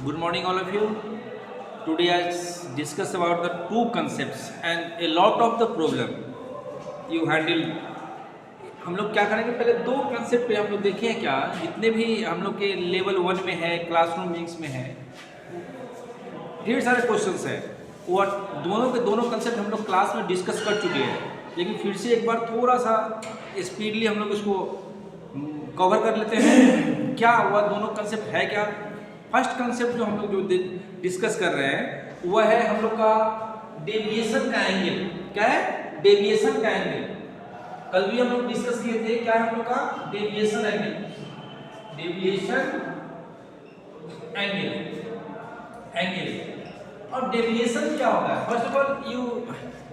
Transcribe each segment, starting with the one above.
Good morning, all of you. Today I discuss about the two concepts and a lot of the problem you handle. हम लोग क्या करेंगे, पहले दो concept पे हम लोग देखें क्या जितने भी हम लोग के लेवल 1 में है, क्लासरूम मिक्स में है, ढेर सारे क्वेश्चंस है। वो दोनों के दोनों कंसेप्ट हम लोग क्लास में डिस्कस कर चुके हैं, लेकिन फिर से एक बार थोड़ा सा स्पीडली हम लोग इसको कवर कर लेते हैं। क्या हुआ, दोनों कंसेप्ट है क्या। फर्स्ट कंसेप्ट जो हम लोग जो डिस्कस कर रहे हैं वह है हम लोग का डेविएशन का एंगल। क्या है? डेविएशन का एंगल। कल भी हम लोग डिस्कस किए थे, क्या है हम लोग का डेविएशन एंगल। डेविएशन एंगल और डेविएशन क्या होता है? First of all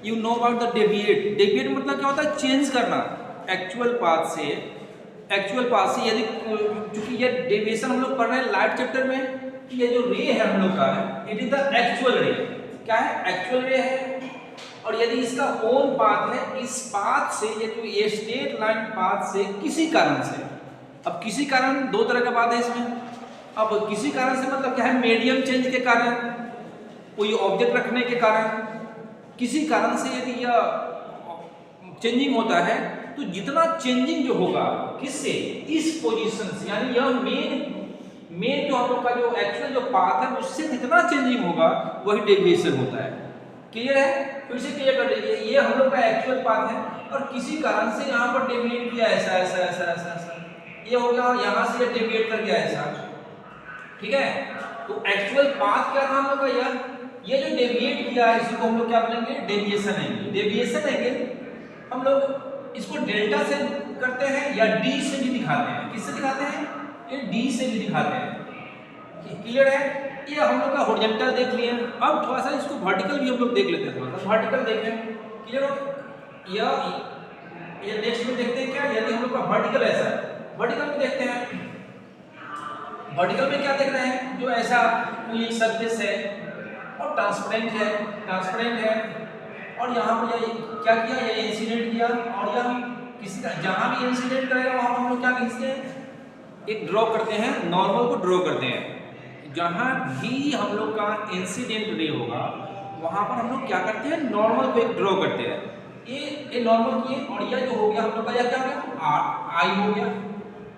you know about the deviate. Deviate मतलब क्या होता है? चेंज करना एक्चुअल पाथ से यदि, चूंकि ये डेविएशन हम लोग पढ़ रहे हैं लाइट चैप्टर में, ये जो रे है हम लोग का, इट इज द एक्चुअल रे। क्या है? एक्चुअल रे है। और यदि इसका ओन पाथ है, इस पाथ से ये स्ट्रेट लाइन पाथ से किसी कारण से, अब किसी कारण दो तरह का बात है इसमें। अब किसी कारण से मतलब क्या है? मीडियम चेंज के कारण, कोई ऑब्जेक्ट रखने के कारण, किसी कारण से यदि यह चेंजिंग होता है, तो जितना चेंजिंग जो होगा किससे? इस पोजीशन से, यानी यह मेन जो हम लोग का जो एक्चुअल जो पाथ है उससे जितना चेंजिंग होगा वही डेविएशन होता है। क्लियर है? फिर से क्लियर कर लीजिए, ये हम लोग का एक्चुअल पाथ है और किसी कारण से यहाँ पर डेविएट किया ऐसा ऐसा ऐसा ऐसा ऐसा, ये हो गया, यहाँ से ये डेविएट कर गया ऐसा। ठीक है, तो एक्चुअल पाथ क्या था हम लोग का? ये जो डेविएट किया है इसी को हम लोग क्या बोलेंगे? Deviation angle. डेविएशन एंगल हम लोग इसको डेल्टा से करते हैं या डी से भी दिखाते हैं। किससे दिखाते हैं? ये डी से भी दिखाते हैं। क्लियर है? ये हम लोग का हॉरिजॉन्टल देख लिए। अब थोड़ा सा इसको वर्टिकल भी हम लोग देख लेते हैं। थोड़ा सा वर्टिकल देखें। क्लियर हो? ये नेक्स्ट में देखते हैं क्या, यदि हम लोग का वर्टिकल ऐसा है, वर्टिकल में देखते हैं। वर्टिकल में क्या देख रहे हैं? जो ऐसा कोई सरफेस है और ट्रांसपेरेंट है और यहाँ पर ये क्या किया? ये इंसिडेंट किया और यह किसी का जहाँ भी इंसिडेंट करेगा वहाँ पर हम लोग क्या खींचते हैं? एक ड्रॉ करते हैं, नॉर्मल को ड्रॉ करते हैं। जहाँ भी हम लोग का इंसिडेंट रे होगा वहाँ पर हम लोग क्या करते हैं? नॉर्मल को एक ड्रॉ करते हैं। ये नॉर्मल किए और यह जो हो गया हम लोग का, यह क्या हो गया? आई हो गया।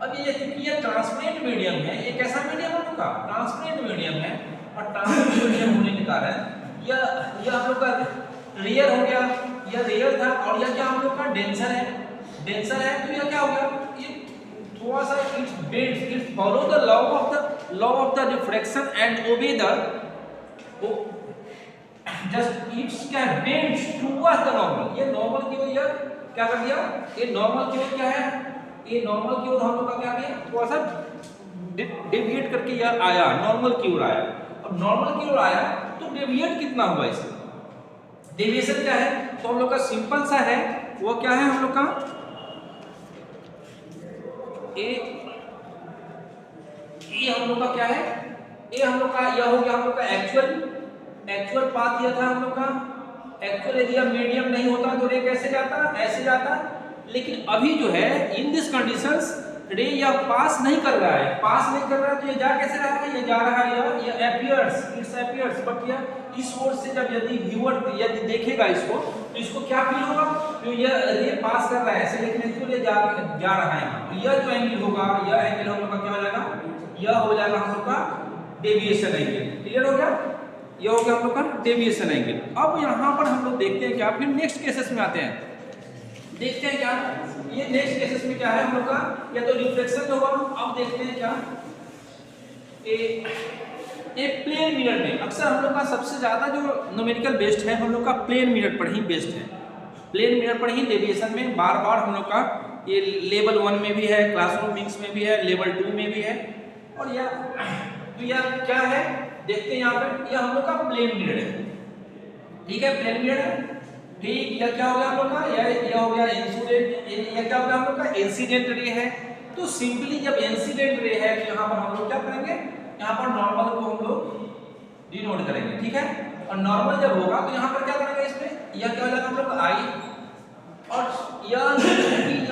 अब ये चूंकि यह ट्रांसपेरेंट मीडियम है, ये कैसा मीडियम हम लोग का? ट्रांसपेरेंट मीडियम है और ट्रांसपेरेंट मीडियम होने के कारण यह हम लोग का रेयर हो गया। यह रेयर था और यह क्या हम लोग का? डेंसर है। तो यह क्या हो गया? ये थोड़ा सा it's follow the law of the refraction and obey the just it's क्या बेंड्स टुवर्ड्स द नॉर्मल। ये नॉर्मल की ओर यह क्या कर दिया? ये नॉर्मल की ओर क्या है? ये नॉर्मल की ओर हम लोग का क्या किया? थोड़ा सा डेविएट करके यह आया, नॉर्मल की ओर आया। अब नॉर्मल की ओर आया तो डेविएट कितना हुआ इससे? डेविएशन क्या है? तो हम लोग का सिंपल सा है, वो क्या है हम लोग का? ए हम लोग का क्या है? ए हम लोग का यह हो गया हम लोग का एक्चुअल पाथ। यह था हम लोग का एक्चुअल। यदि मीडियम नहीं होता तो रे कैसे जाता? ऐसे जाता। लेकिन अभी जो है इन दिस कंडीशंस रे यह पास नहीं कर रहा है, तो ये जा कैसे रहा है? ये जा रहा है, ये अपीयर्स बट यह इस ओर से जब यदि व्यूअर यदि देखेगा इसको तो इसको क्या फील होगा? तो यह रे पास कर रहा है ऐसे, लेकिन इसको ये जा रहा है। तो यह जो एंगल होगा, यह एंगल हम लोग का क्या हो जाएगा? यह हो जाएगा हम लोग का डेविएशन एंगल। क्लियर हो गया? यह हो गया हम लोग का डेविएशन एंगल। अब यहाँ पर हम लोग देखते हैं क्या, फिर नेक्स्ट केसेस में आते हैं। देखते हैं क्या ये नेक्स्ट केसेस में क्या है हम लोग का? या तो रिफ्लेक्शन होगा। अब देखते हैं क्या, एक प्लेन मिरर में अक्सर हम लोग का सबसे ज्यादा जो न्यूमेरिकल बेस्ड है हम लोग का प्लेन मिरर पर ही बेस्ड है। प्लेन मिरर पर ही डेविएशन में बार बार हम लोग का ये लेवल 1 में भी है, क्लासरूम मिक्स में भी है, लेवल 2 में भी है। और यह क्या है? देखते हैं यहाँ पर, यह हम लोग का प्लेन मिरर है। ठीक है, प्लेन मिरर है। ठीक, यह क्या हो गया हम लोग का? यह हो गया इंसिडेंट। यह क्या हो गया हम लोग का? इंसिडेंट रे है। तो सिंपली जब इंसिडेंट रे है तो यहाँ पर हम लोग क्या करेंगे? यहाँ पर नॉर्मल को हम लोग डिनोट करेंगे। ठीक है, और नॉर्मल जब होगा तो यहाँ पर क्या करेंगे? इसमें यह क्या हो जाएगा हम लोग का? आई। और यह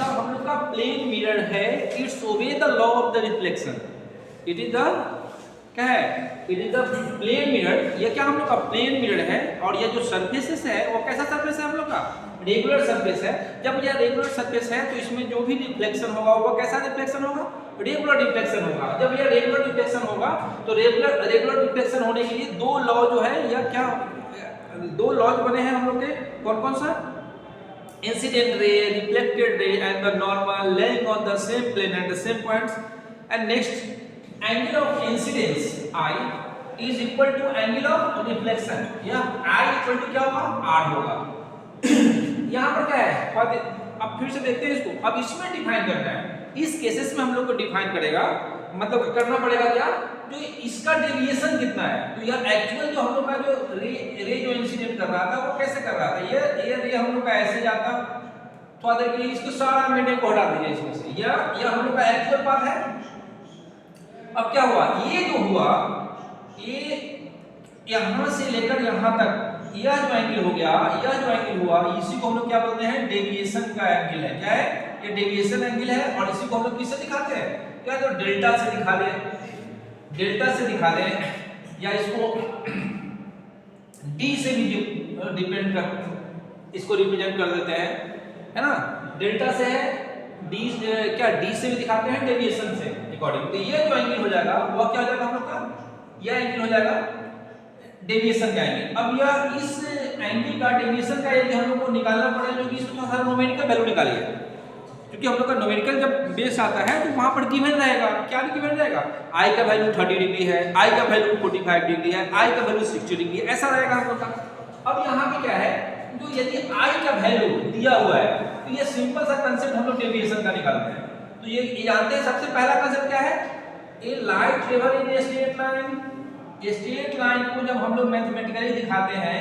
हम लोग का प्लेन मिरर है, it's obey the law of the reflection. It is the क्या है, it is the plane mirror. ये क्या हम लोग का प्लेन मिरर है, और ये जो सरफेसेस है वो कैसा सरफेस है हम लोग का, रेगुलर सरफेस है। जब ये रेगुलर सरफेस है तो इसमें जो भी रिफ्लेक्शन होगा वो कैसा रिफ्लेक्शन होगा, रेगुलर रिफ्लेक्शन होगा। जब ये रेगुलर रिफ्लेक्शन होगा तो रेगुलर रिफ्लेक्शन होने के लिए दो लॉ जो है, या क्या दो लॉज बने हैं हम लोग के, कौन कौन सा, incident ray, reflected ray and the normal lying on the same plane at the same points. And next, angle of incidence I is equal to angle of reflection, या I इक्वल टू क्या होगा, R होगा। यहाँ पर क्या है, अब फिर से देखते हैं इसको। अब इसमें डिफाइन करना है, इस केसेस में हम लोग को डिफाइन करेगा, मतलब करना पड़ेगा क्या, जो इसका डेविएशन कितना है। तो यार एक्चुअल जो हम लोग का जो रे जो इंसिडेंट कर रहा था वो कैसे कर रहा था, ये रे हम लोग का ऐसे जाता, थोड़ा देर के लिए इसको सारा मेंटेन को हटा दीजिए इसमें से, यह हम लोग का एक्चुअल पाथ है। अब क्या हुआ, ये जो हुआ, ये यहां से लेकर यहां तक यह जो एंगल हो गया, यह जो एंगल हुआ, इसी को हम लोग क्या बोलते हैं, डेविएशन का एंगल है। क्या है, ये डेविएशन एंगल है। और इसी को हम लोग किससे दिखाते हैं, क्या तो डेल्टा से दिखा दे, डेल्टा से दिखा दे, या इसको डी से भी डिपेंड कर, इसको रिप्रेजेंट कर देते हैं, है ना। डेल्टा से है, डी क्या डी से भी दिखाते हैं, डेविएशन से अकॉर्डिंग। तो ये जो एंगल हो जाएगा वो क्या हो जाएगा हम लोग का, यह एंगल हो जाएगा डेविएशन का एंगल। अब यह इस एंगल का डेविएशन का एंगल हम लोग को निकालना पड़ेगा, जो कि इसमें थोड़ा सा न्यूमेरिकल वैल्यू निकालिए, क्योंकि हम लोग का न्यूमेरिकल जब बेस आता है तो वहां पर गिवन रहेगा, क्या गिवन रहेगा, I का वैल्यू 30 डिग्री है, I का वैल्यू 45 डिग्री है, I का वैल्यू 60 डिग्री है, ऐसा रहेगा हम लोग का। अब यहाँ पे क्या है, जो यदि I का वैल्यू दिया हुआ है तो ये सिंपल सा कंसेप्ट हम लोग डेविएशन का निकालते हैं। तो ये जानते हैं, सबसे पहला कंसेप्ट क्या है, a light travel in a straight line. Straight line को जब हम लोग मैथमेटिकली दिखाते हैं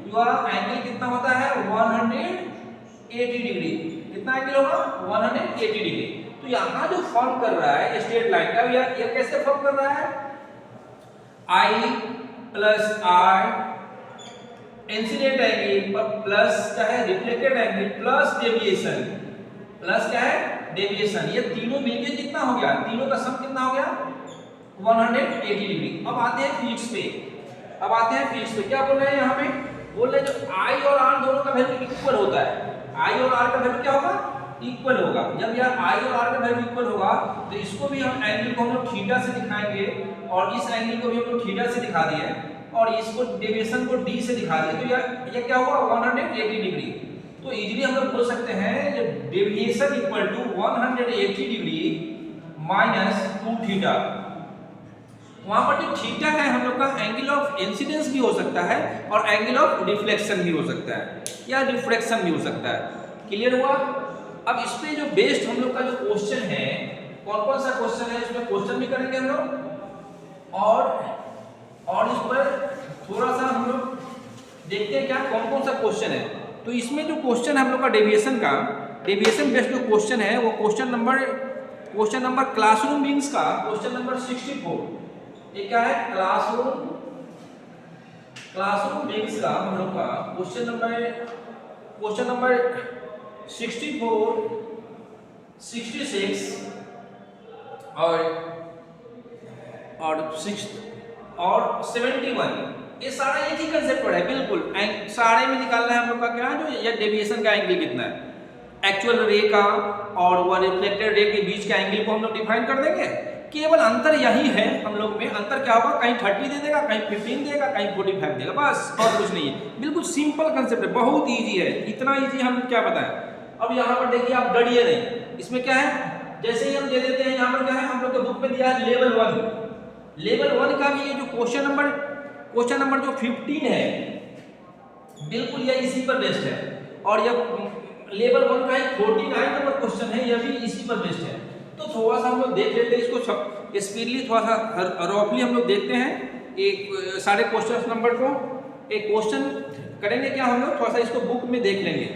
तो एंगल कितना होता है, 180 डिग्री। कितना एंगल होगा, 180 डिग्री। तो यहाँ जो फॉर्म कर रहा है स्ट्रेट लाइन का, ये कैसे फॉर्म कर रहा है, I plus R incident angle plus क्या है, reflected angle plus deviation, plus क्या है, डेविएशन। ये तीनों मिलके कितना हो गया, तीनों का सम कितना हो गया, 180 डिग्री। अब आते हैं फिजिक्स पे, अब आते हैं फिजिक्स पे, क्या बोल रहे हैं यहाँ पे, बोल रहे हैं जो I और R दोनों का वैल्यू इक्वल होता है, I और R का वैल्यू क्या होगा, इक्वल होगा। जब यार I और R का वैल्यू इक्वल होगा तो इसको भी हम एंगल को हम लोग थीटा से दिखाएंगे, और इस एंगल को भी हम लोग थीटा से दिखा दिए, और इसको डेविएशन को d से दिखा दिए। तो यार ये क्या हुआ, 180 डिग्री। तो इजीली हम लोग बोल सकते हैं कि deviation equal to 180 degree minus 2 theta. वहां पर जो थीटा है हम लोग का एंगल ऑफ इंसिडेंस भी हो सकता है, और एंगल ऑफ रिफ्लेक्शन भी हो सकता है, या रिफ्रैक्शन भी हो सकता है। क्लियर हुआ। अब इस पे जो बेस्ड हम लोग का जो क्वेश्चन है, कौन कौन सा क्वेश्चन है, इसमें क्वेश्चन भी करेंगे हम लोग, और इस पर थोड़ा सा हम लोग देखते हैं क्या कौन कौन सा क्वेश्चन है। तो इसमें जो क्वेश्चन है हम लोग का डेविएशन का, डेविएशन बेस्ड जो क्वेश्चन है वो क्वेश्चन नंबर क्लासरूम बीन्स का क्वेश्चन नंबर 64। ये क्या है, क्लासरूम बीन्स का हम लोग का क्वेश्चन नंबर 64, 66 और 71। ये सारा एक ही कंसेप्ट है बिल्कुल। सारे में निकालना है हम लोग का क्या, जो ये डेविएशन का एंगल कितना है, एक्चुअल रे का और वो रिफ्लेक्टेड रे के बीच का एंगल को हम लोग डिफाइन कर देंगे। केवल अंतर यही है हम लोग में, अंतर क्या होगा, कहीं 30 दे देगा, कहीं 15 देगा, कहीं 45 देगा, बस और कुछ नहीं है। बिल्कुल सिंपल कंसेप्ट है, बहुत ईजी है, इतना ईजी हम क्या बताएं। अब यहाँ पर देखिए, आप डरिए नहीं, इसमें क्या है, जैसे ही हम दे देते हैं, यहाँ पर क्या है, हम लोग के बुक में दिया है लेवल 1 का भी ये जो क्वेश्चन नंबर जो 15 है, बिल्कुल ये इसी पर बेस्ड है। और यह लेवल 1 का 49 नंबर क्वेश्चन है, यह भी इसी पर बेस्ड है। तो थोड़ा सा हम लोग देख लेते हैं इसको, स्पीडली थोड़ा सा रफली हम लोग देखते हैं एक सारे क्वेश्चन नंबर को। एक क्वेश्चन करेंगे क्या हम लोग, थोड़ा सा इसको बुक में देख लेंगे,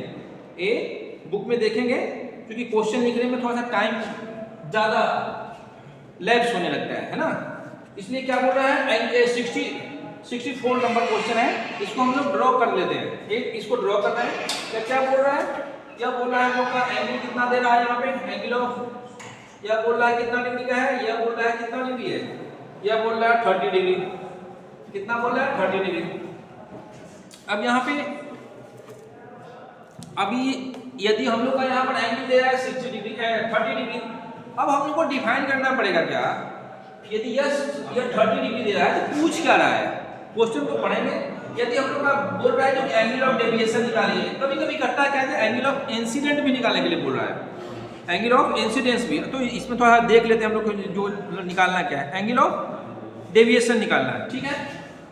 बुक में देखेंगे, क्योंकि क्वेश्चन लिखने में थोड़ा सा टाइम ज़्यादा लैप्स होने लगता है ना। इसलिए क्या बोल रहा है, 64 नंबर क्वेश्चन है, इसको हम लोग ड्रॉ कर लेते हैं। एक इसको ड्रॉ करना है, क्या बोल रहा है, क्या बोल रहा है हम लोग का एंगल कितना दे रहा है यहाँ पे, एंगल ऑफ, यह बोल रहा है कितना डिग्री का है, यह बोल रहा है कितना डिग्री है, यह बोल रहा है 30 डिग्री। कितना बोल रहा है? 30 डिग्री। अब यहाँ पे अभी यदि हम लोग का यहाँ पर एंगल दे रहा है 60 डिग्री 30 डिग्री, अब हम लोग को डिफाइन करना पड़ेगा क्या, यदि यह 30 डिग्री दे रहा है तो पूछ क्या रहा है, क्वेश्चन को पढ़ेंगे। यदि हम लोग का बोल रहा है जो एंगल ऑफ डेविएशन निकालिए, कभी कभी करता है क्या है, एंगल ऑफ इंसिडेंट भी निकालने के लिए बोल रहा है, एंगल ऑफ इंसिडेंस भी। तो इसमें थोड़ा देख लेते हैं हम लोग को जो निकालना क्या है, एंगल ऑफ डेविएशन निकालना है। ठीक है,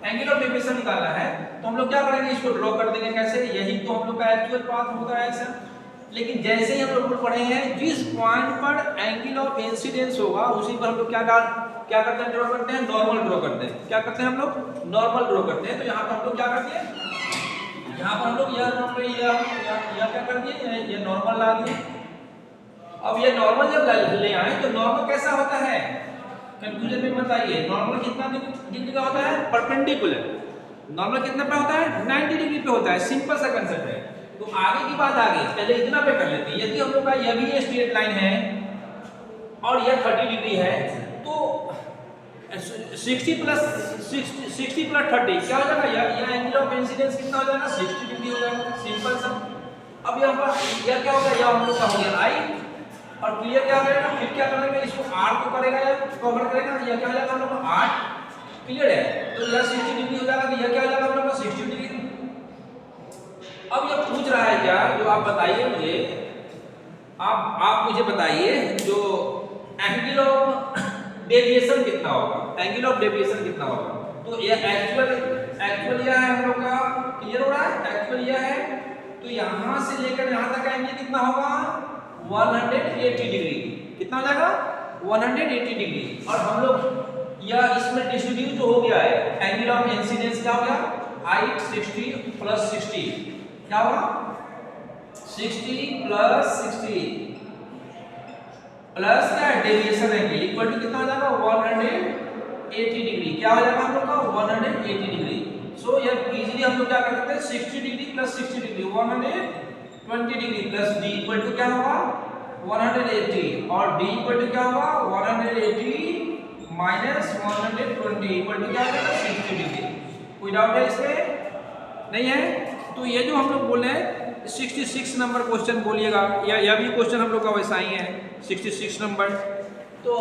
एंगल ऑफ डेविएशन निकालना है तो हम लोग क्या करेंगे, इसको ड्रॉ कर देंगे। कैसे? यही तो हम लोग का एक्चुअल पाथ होता है ऐसा। लेकिन जैसे ही हम लोग पढ़े हैं, जिस पॉइंट पर एंगल ऑफ इंसिडेंस होगा उसी पर हम लोग क्या करते हैं, ड्रॉ करते हैं, नॉर्मल ड्रॉ करते हैं। क्या करते हैं हम लोग? नॉर्मल ड्रॉ करते हैं। तो यहाँ पर हम लोग क्या करते हैं, यहाँ पर हम लोग यह क्या कर दिए, ये नॉर्मल ला दिए। अब ये नॉर्मल जब ले आए तो नॉर्मल कैसा होता है, कंफ्यूजन में मत आइए। नॉर्मल कितना डिग्री का होता है? परपेंडिकुलर। नॉर्मल कितना पे होता है? 90 डिग्री पे होता है। सिंपल सा कंसेप्ट है। तो आगे की बात आगे, पहले इतना पे कर लेते हैं। यदि हम लोग का यह भी स्ट्रेट लाइन है और यह 30 डिग्री है, तो 60 प्लस 30 क्या हो जाएगा, यह एंगल ऑफ इंसिडेंस कितना हो जाएगा? 60 डिग्री हो जाएगा। सिंपल सा। अब यहाँ पर यह क्या होगा, यह हम लोग का हो गया आई, और क्लियर क्या करेगा, फिर क्या करेगा, इसको r को करेगा या कवर करेगा, यह क्या हो जाएगा हम लोग का 8। क्लियर है? तो यह 60 डिग्री हो जाएगा, तो यह क्या हो जाएगा हम लोग का 60 डिग्री। अब यह पूछ रहा है क्या, जो आप बताइए मुझे, आप मुझे बताइए जो एंगल ऑफ डेविएशन कितना होगा, एंगल ऑफ डेविएशन कितना होगा। तो यह एक्चुअल यह है हम लोग का, क्लियर हो रहा है, एक्चुअल यह है। तो यहाँ से लेकर यहाँ तक का एंगल कितना होगा, 180 डिग्री। कितना हो जाएगा? 180 डिग्री। और हम लोग यह इसमें डिस्ट्रीब्यूट हो गया है, एंगल ऑफ इंसिडेंस क्या हो गया, हाइट 60 प्लस 60 क्या होगा, 60 प्लस 60 प्लस क्या है, डेविएशन एंगल इक्वल टू कितना हो जाएगा, 180 डिग्री। क्या हो जाएगा हम लोग का, 180 डिग्री। सो यह इजीली हम लोग क्या कर सकते हैं, 60 degree plus 60 degree 120 degree plus D equal to क्या होगा, 180, और डी इक्वल टू क्या होगा, 180 माइनस 120 इक्वल टू क्या होगा, 60 डिग्री। कोई डाउट है इसमें? नहीं है? तो ये जो हम लोग बोल रहे हैं 66 नंबर क्वेश्चन बोलिएगा, या यह भी क्वेश्चन हम लोग का वैसा ही है 66 नंबर। तो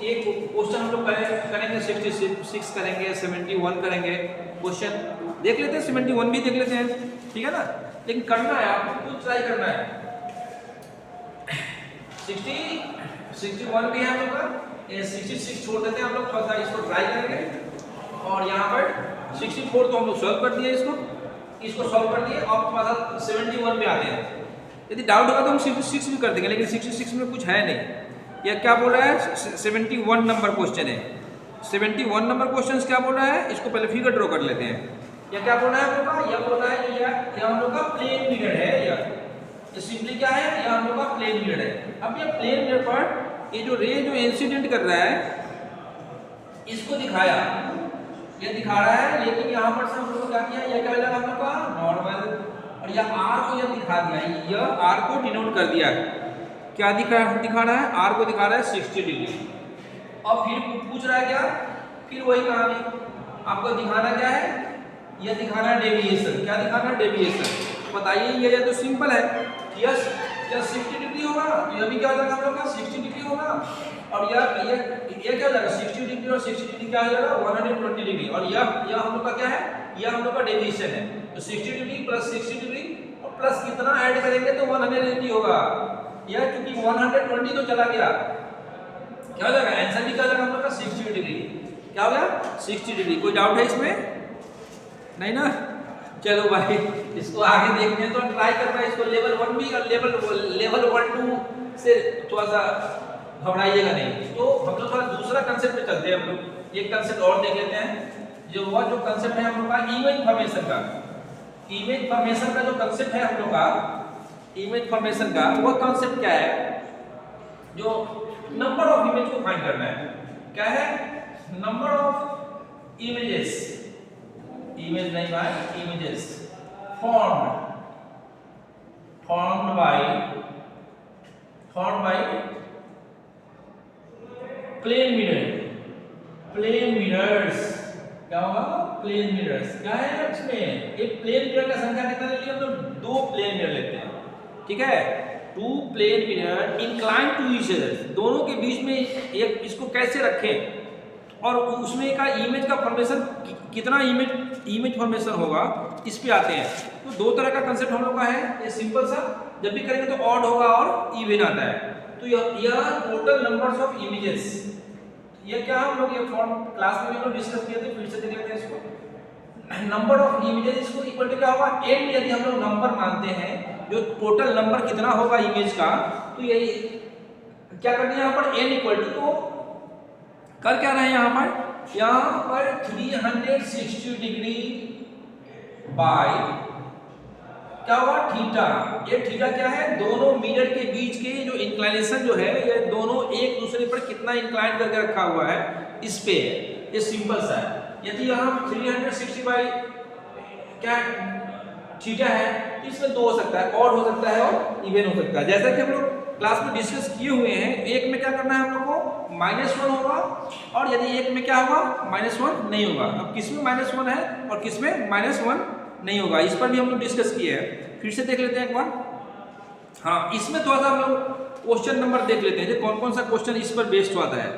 एक क्वेश्चन हम लोग करेंगे 66 करेंगे, 71 करेंगे। क्वेश्चन देख लेते हैं, 71 भी देख लेते हैं, ठीक है ना। लेकिन करना है आपको, खुद ट्राई करना है। 61 भी है हम लोग का, 66 छोड़ देते हैं हम लोग, थोड़ा सा इसको ट्राई करेंगे। और यहाँ पर 64 तो हम लोग सॉल्व कर दिए, इसको सॉल्व कर दिए। अब थोड़ा सा 71 पे आते हैं। यदि डाउट होगा तो हम 66 भी कर देंगे, लेकिन 66 में कुछ है नहीं। यह क्या बोल रहा है, 71 नंबर क्वेश्चन है। 71 नंबर क्वेश्चन क्या बोल रहा है, इसको पहले फिगर ड्रॉ कर लेते हैं। यह क्या बोल रहा है हम लोग का, यह बोल रहा है यह हम लोग का प्लेन मिरर है। यह सिंपली क्या है, यह हम लोग का प्लेन मिरर है। अब यह प्लेन मिरर पर ये जो रे जो इंसिडेंट कर रहा है, इसको दिखाया, ये दिखा रहा है। लेकिन यहाँ पर से हम लोग क्या किया, यह क्या हो जाएगा हम लोग का नॉर्मल, और यह आर को यह दिखा दिया, यह आर को डिनोट कर दिया। क्या दिखा रहा है, आर को दिखा रहा है 60 डिग्री। अब फिर पूछ रहा है क्या, फिर वही कहानी, आपको दिखाना क्या है, यह दिखाना है डेविएशन। क्या दिखाना है, डेविएशन। बताइए, ये तो सिंपल है, यस यह 60 डिग्री होगा, तो यह भी क्या हो जाएगा हम लोग का 60 डिग्री होगा। और यह क्या हो जाएगा, 60 डिग्री और 60 डिग्री क्या हो जाएगा, 120 डिग्री। और यह हम लोग का क्या है, यह हम लोग का डेविएशन है। तो 60 डिग्री प्लस 60 डिग्री और प्लस कितना ऐड करेंगे तो 180 होगा। यह क्योंकि 120 तो चला गया, क्या हो जाएगा, आंसर भी क्या हो जाएगा हम लोग का 60 डिग्री। क्या हो गया, 60 डिग्री। कोई डाउट है इसमें? नहीं ना। चलो भाई, इसको आगे देखते हैं, तो ट्राई करना है इसको लेवल 1 भी और लेवल 1-2 से थोड़ा सा घबराइएगा नहीं। तो हम लोग थोड़ा दूसरा कंसेप्ट पे चलते हैं। हम लोग एक कंसेप्ट और देख लेते हैं, जो कंसेप्ट है हम लोग का इमेज फॉर्मेशन का। इमेज फॉर्मेशन का जो कंसेप्ट है हम लोग का, इमेज फॉर्मेशन का वो कंसेप्ट क्या है, जो नंबर ऑफ इमेज को फाइंड करना है। क्या है, नंबर ऑफ इमेजेस, इमेज नहीं भाई, images formed by plane mirror, plane mirrors, क्या होगा प्लेन मिरर्स, क्या है इसमें एक प्लेन मिरर का संख्या कितना ले लिया हम लोग, 2 प्लेन मिरर लेते हैं, ठीक है। 2 plane mirror incline to each other, दोनों के बीच में एक इसको कैसे रखें और उसमें का इमेज का फॉर्मेशन कितना इमेज फॉर्मेशन होगा, इस पे आते हैं। तो दो तरह का कंसेप्ट हम लोग का है, ये सिंपल सा, जब भी करेंगे तो ऑड होगा और इवन आता है। तो यह टोटल नंबर्स ऑफ इमेजेस, ये क्या हम लोग ये फॉर्म क्लास में भी हम लोग डिस्कस किए थे, फिर से देख लेते हैं इसको। नंबर ऑफ इमेजेस इसको इक्वल टू क्या होगा, n यदि हम लोग नंबर मानते हैं, जो टोटल नंबर कितना होगा इमेज का, तो यही क्या करना है यहाँ पर n इक्वल टू, तो कर क्या रहे हैं यहाँ पर 360 डिग्री बाय क्या होगा थीटा। ये थीटा क्या है, दोनों मिरर के बीच के जो इंक्लाइनेशन जो है, ये दोनों एक दूसरे पर कितना इंक्लाइन करके रखा हुआ है, इस पे है। ये सिंपल सा है। यदि यहाँ 360 बाई क्या थीटा है, इसमें दो हो सकता है, ऑड हो सकता है और इवन हो सकता है। जैसा कि हम लोग क्लास में डिस्कस किए हुए हैं, एक में क्या करना है हम लोग को, -1 होगा, और यदि एक में क्या होगा, -1 नहीं होगा। अब किसमें -1 है और किसमें -1 नहीं होगा, इस पर भी हम लोग डिस्कस किए हैं। फिर से देख लेते हैं एक बार। हाँ, इसमें थोड़ा सा हम लोग क्वेश्चन नंबर देख लेते हैं, जो कौन कौन सा क्वेश्चन इस पर बेस्ड होता है।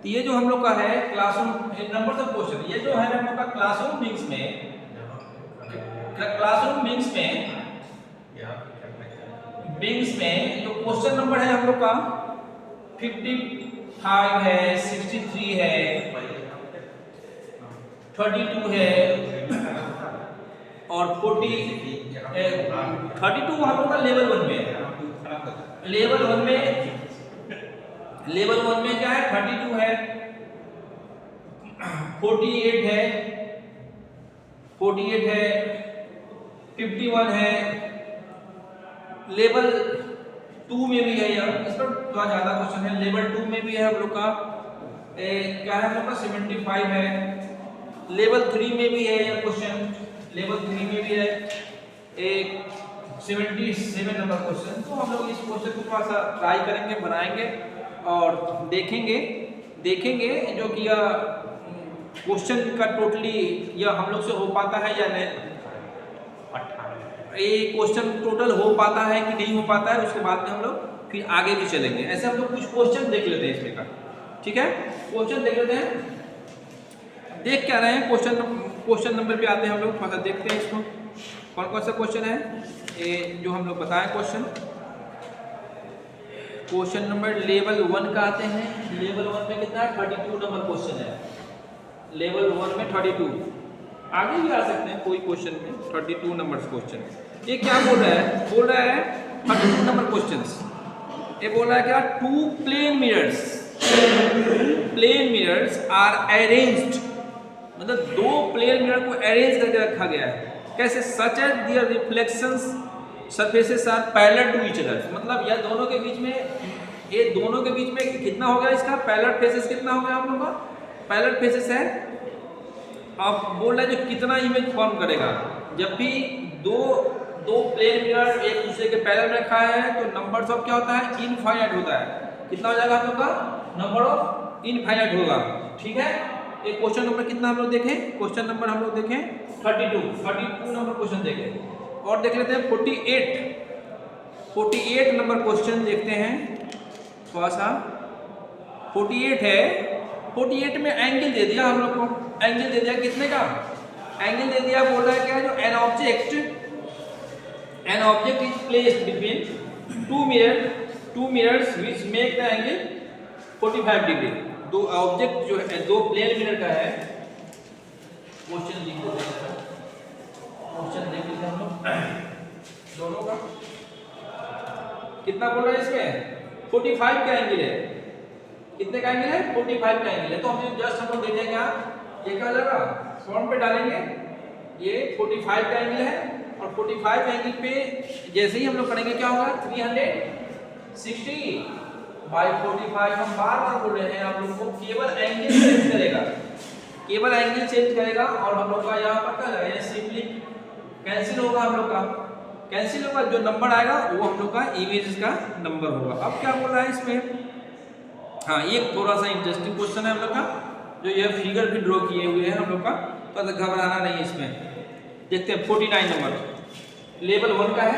तो ये जो हम लोग का है क्लासरूम नंबर ऑफ क्वेश्चन, ये जो है हम लोग का क्लासरूम लिंक्स में जो क्वेश्चन नंबर है हम लोग का 55 है, 63 है, 32 है और 32 हम लोग का लेवल 1 में है। लेवल 1 में क्या है, 32 है, 48 है, 51 है। लेवल 2 में भी है, यार इस पर थोड़ा ज्यादा क्वेश्चन है। लेवल 2 में भी है हम लोग का क्या है, हम लोग का 75 है। लेवल 3 में भी है यह क्वेश्चन, लेवल 3 में भी है एक 77 नंबर क्वेश्चन। तो हम लोग इस क्वेश्चन को थोड़ा सा ट्राई करेंगे, बनाएंगे और देखेंगे जो कि यह क्वेश्चन का टोटली यह हम लोग से हो पाता है या नहीं, ये क्वेश्चन टोटल हो पाता है कि नहीं हो पाता है। उसके बाद में हम लोग फिर आगे भी चलेंगे। ऐसे हम लोग कुछ क्वेश्चन देख लेते हैं इसमें का, ठीक है। क्वेश्चन देख लेते हैं, देख क्या रहे हैं, क्वेश्चन नंबर पे आते हैं हम लोग, थोड़ा सा देखते हैं इसको कौन कौन सा क्वेश्चन है ये जो हम लोग बताएं। क्वेश्चन नंबर लेवल 1 का आते हैं। लेवल 1 में कितना 32 नंबर क्वेश्चन है। लेवल 1 में 32, आगे भी आ सकते हैं कोई क्वेश्चन में 32 नंबर क्वेश्चन। ये क्या बोल रहा है, 32 नंबर क्वेश्चंस। ये बोल रहा है क्या, 2 प्लेन मिरर्स आर अरेंज्ड, मतलब 2 प्लेन मिरर को अरेंज करके रखा गया है। कैसे, such as their reflections surfaces are parallel to each other, मतलब यह दोनों के बीच में, ये दोनों के बीच में कितना हो गया इसका पैरेलल फेसेस, कितना हो गया आप लोगों का पैरेलल फेसेस है। अब बोल रहे हैं जो कितना इमेज फॉर्म करेगा, जब भी दो प्लेन मिरर एक दूसरे के पैरेलल में रखा है तो नंबर्स ऑफ क्या होता है, इनफाइनाइट होता है। कितना हो जाएगा हम लोग का, नंबर ऑफ इनफाइनाइट होगा, ठीक है। एक क्वेश्चन नंबर कितना हम लोग देखें, क्वेश्चन नंबर हम लोग देखें 32 नंबर क्वेश्चन देखें। और देख लेते हैं 48 नंबर क्वेश्चन देखते हैं थोड़ा सा। 48 है, 48 में एंगल दे दिया हम लोग को, एंगल दे दिया कितने का, एंगल दे दिया, बोल रहा है क्या, जो an object is placed between two mirrors which make the angle 45 degree. दो ऑब्जेक्ट जो है, 2 प्लेन मिरर का है। क्वेश्चन लिख देते हैं, क्वेश्चन देख लेते हैं हम लोग दोनों का। कितना बोल रहा है इसमें, 45 का एंगल है। कितने का एंगल है, 45 का एंगल है। तो हम जस्ट हम लोग देखेंगे यहाँ, ये क्या लगा फॉर्म पे डालेंगे, ये 45 का एंगल है और 45 एंगल पे जैसे ही हम लोग करेंगे क्या होगा, 360 बाई 45। हम बार बार बोल रहे हैं आप लोगों को, केवल एंगल चेंज करेगा, केवल एंगल चेंज करेगा और हम लोग का यहाँ पर क्या लगेगा, सिंपली कैंसिल होगा, हम लोग का कैंसिल होगा। जो नंबर आएगा वो हम लोग का इमेज का नंबर होगा। अब क्या बोल रहा है इसमें, हाँ ये थोड़ा सा इंटरेस्टिंग क्वेश्चन है हम लोग का। जो ये फिगर भी ड्रॉ किए हुए हैं हम लोग का, तो घबराना नहीं है इसमें। देखते हैं 49 नंबर लेवल 1 का है,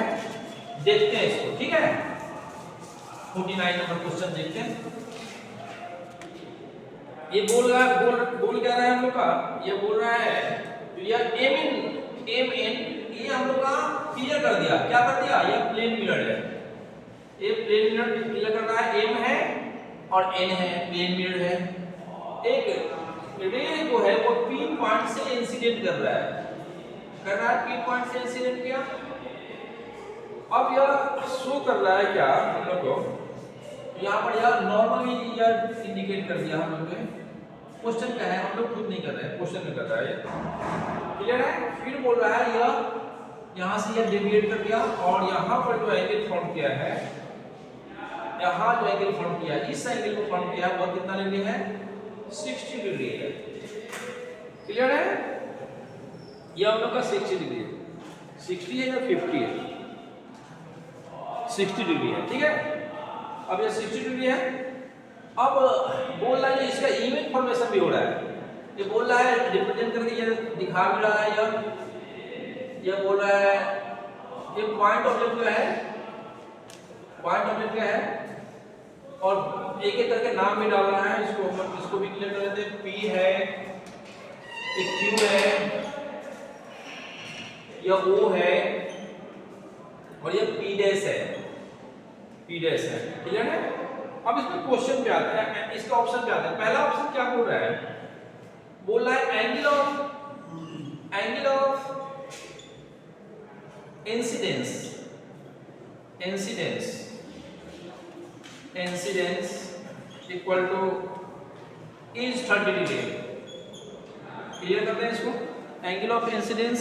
देखते हैं इसको, ठीक है। 49 नंबर क्वेश्चन देखते हैं। ये बोल क्या रहा है हम लोग का, ये बोल रहा है एम एन ये हम लोग का क्लियर कर दिया। क्या कर दिया? ये प्लेन मिरर है, ये प्लेन मिरर क्लियर कर रहा है। एम है और एन है, प्लेन मिरर है। एक रे जो है वो P पॉइंट से इंसिडेंट कर रहा है, P पॉइंट से इंसिडेंट किया। अब यह शो कर रहा है क्या हम लोग को, यहाँ पर यह नॉर्मली यह इंडिकेट कर दिया हम लोग ने। क्वेश्चन क्या है, हम लोग खुद नहीं कर रहे हैं, क्वेश्चन में कर रहा है, क्लियर है। फिर बोल रहा है यह यहाँ से यह डेविएट कर दिया और यहाँ पर जो एंगल फॉर्म किया है, यहाँ जो एंगल फॉर्म किया है, इस एंगल को फॉर्म किया है वह कितना डिग्री है? 60 डिग्री है, क्लियर है। यह हम लोग का 60 डिग्री है, 60 है या 50 है? 60 डिग्री है, ठीक है। अब यह 60 डिग्री है। अब बोल रहा है इसका इमेज फॉर्मेशन भी हो रहा है, ये बोल रहा है रिप्रेजेंट करके ये दिखा भी रहा है। यह बोल रहा है ये पॉइंट ऑब्जेक्ट क्या है, पॉइंट ऑब्जेक्ट क्या है, और एक एक करके नाम भी डाल रहा है। इसको भी क्लियर कर लेते हैं। P है, एक Q है, यह O है और यह P डैश है, P डैश है, क्लियर है। अब इसमें क्वेश्चन पे आता है, इसका ऑप्शन पे आता है। पहला ऑप्शन क्या बोल रहा है? बोल रहा है angle of incidence equal two is 30 degree. Clear करते हैं इसको। एंगल ऑफ इंसिडेंस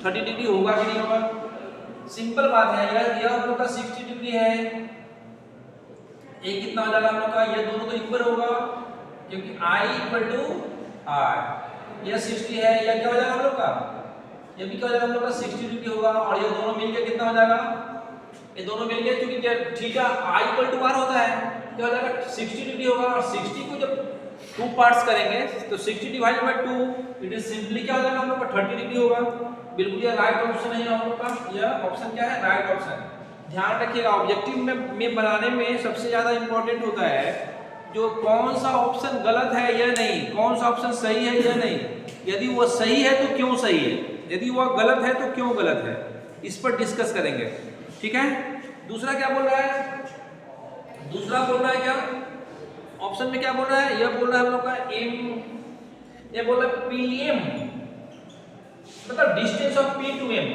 30 डिग्री होगा कि नहीं होगा? सिंपल बात है यार, यह हम लोग का 60 डिग्री है, ये कितना हो जाएगा हम लोग का? ये दोनों तो इक्वल होगा क्योंकि I इक्वल टू R। यह 60 है, यह क्या हो जाएगा हम लोग का? ये भी क्या हो जाएगा हम लोग का? 60 डिग्री होगा। और ये दोनों मिलके कितना हो जाएगा? ये दोनों मिलके क्योंकि theta I equal to R होता है, क्या हो जाएगा? 60 डिग्री होगा। और 60 को जब 2 पार्ट्स करेंगे तो 60 divided by 2 it is simply क्या हो जाएगा हम लोग का? 30 डिग्री होगा। बिल्कुल ये राइट ऑप्शन है हम लोग का। यह ऑप्शन क्या है? Right option. ध्यान रखिएगा, ऑब्जेक्टिव में बनाने में सबसे ज्यादा इंपॉर्टेंट होता है जो कौन सा ऑप्शन गलत है या नहीं, कौन सा ऑप्शन सही है या नहीं। यदि वो सही है तो क्यों सही है, यदि वह गलत है तो क्यों गलत है, इस पर डिस्कस करेंगे, ठीक है। दूसरा क्या बोल रहा है? दूसरा बोल रहा है क्या ऑप्शन में क्या बोल रहा है? यह बोल रहा है हम लोग का एम, ये बोल रहा है PM मतलब distance of P to M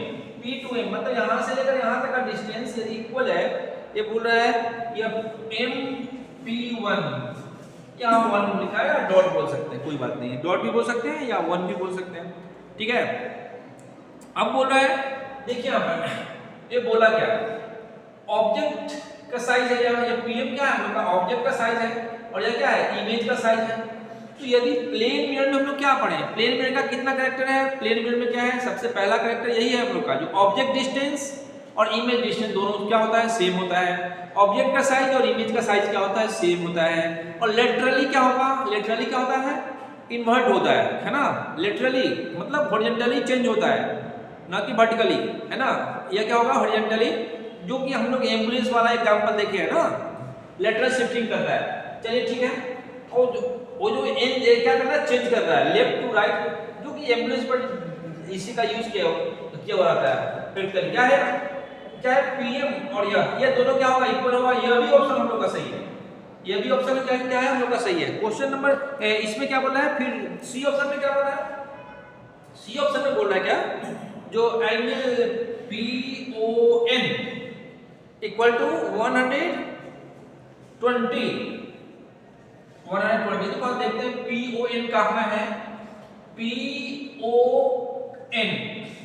मतलब यहाँ से लेकर यहाँ तक का डिस्टेंस यदि इक्वल है, ये बोल रहा है यह MP1, यहाँ 1 लिखा है, या डॉट बोल सकते हैं, कोई बात नहीं है, डॉट भी बोल सकते हैं या 1 भी बोल सकते हैं, ठीक है। अब बोल रहा है, देखिए यहाँ पर ये बोला क्या, ऑब्जेक्ट का साइज है, ये PM क्या है हम लोग का? ऑब्जेक्ट का साइज है, और यह क्या है? इमेज का साइज है। तो यदि प्लेन मिरर में हम लोग क्या पढ़े, प्लेन मिरर का कितना कैरेक्टर है? प्लेन मिरर में क्या है? सबसे पहला कैरेक्टर यही है हम लोग का, जो ऑब्जेक्ट डिस्टेंस और इमेज डिस्टेंस दोनों क्या होता है? सेम होता है। ऑब्जेक्ट का साइज और इमेज का साइज क्या होता है? सेम होता है। और लेटरली क्या होगा? लेटरली क्या होता है? इन्वर्ट होता है ना। लेटरली मतलब हॉरिजॉन्टली चेंज होता है, ना कि वर्टिकली, है ना। यह क्या होगा? हॉरिजॉन्टली, जो कि हम लोग एम्बुलेंस वाला एग्जांपल देखे है ना, लेटरल शिफ्टिंग करता है। चलिए ठीक है। और वो जो क्या कर रहा है? चेंज कर रहा है लेफ्ट टू राइट, जो कि एम्बुलेंस पर इसी का यूज किया हो रहा है। फिर क्या है? क्या है? PM और यह दोनों क्या होगा? इक्वल होगा। यह भी ऑप्शन हम लोग का सही है, यह भी ऑप्शन क्या है हम लोग का सही है। क्वेश्चन नंबर इसमें क्या बोल रहा है? फिर सी ऑप्शन में क्या बोल रहा है? सी ऑप्शन में बोल रहा है क्या, जो एंगल PON इक्वल टू 120 तो देखते हैं PON कहाँ है। PON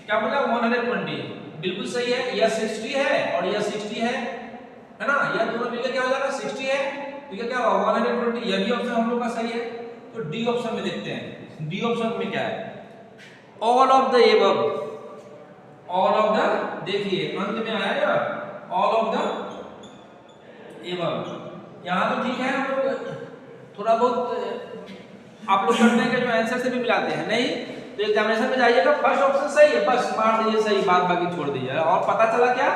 क्या बोला? 120 बिल्कुल सही है। यह 60 है और यह 60 है ना। यह दोनों मिलकर क्या हो जाएगा? 60 है, तो यह क्या होगा? 120। यह भी ऑप्शन हम लोग का सही है। तो डी ऑप्शन में देखते हैं, डी ऑप्शन में क्या है? All of the above, all of the, देखिए अंत में आया यार, ऑल ऑफ द एबव। यहाँ तो ठीक है, हम लोग थोड़ा बहुत आप लोग करते हैं कि जो आंसर से भी मिलाते हैं, नहीं तो एग्जामिनेशन में जाइएगा फर्स्ट ऑप्शन सही है बस मार दीजिए सही, बात बाकी छोड़ दीजिए। और पता चला क्या,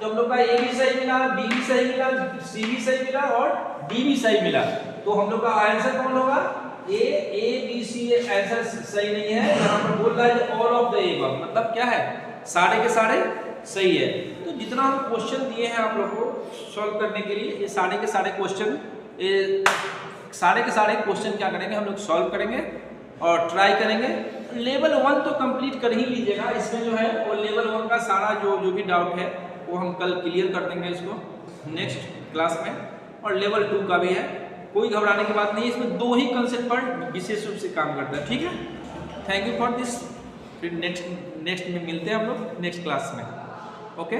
जो हम लोग का ए भी सही मिला, बी भी सही मिला, सी भी सही मिला और डी भी सही मिला, तो हम लोग का आंसर कौन होगा, ए बी सी। आंसर सही नहीं है, यहाँ पर बोल रहा है ऑल ऑफ द एबव, मतलब क्या है सारे के सारे सही है। तो जितना हम क्वेश्चन दिए हैं आप लोग को सॉल्व करने के लिए, ये सारे के सारे क्वेश्चन क्या करेंगे हम लोग सॉल्व करेंगे और ट्राई करेंगे। लेवल 1 तो कंप्लीट कर ही लीजिएगा, इसमें जो है वो लेवल 1 का सारा जो भी डाउट है वो हम कल क्लियर कर देंगे इसको नेक्स्ट क्लास में। और लेवल 2 का भी है, कोई घबराने की बात नहीं है, इसमें 2 ही कंसेप्ट पर विशेष रूप से काम करता है, ठीक है। थैंक यू फॉर दिस, फिर नेक्स्ट में मिलते हैं हम लोग नेक्स्ट क्लास में, ओके।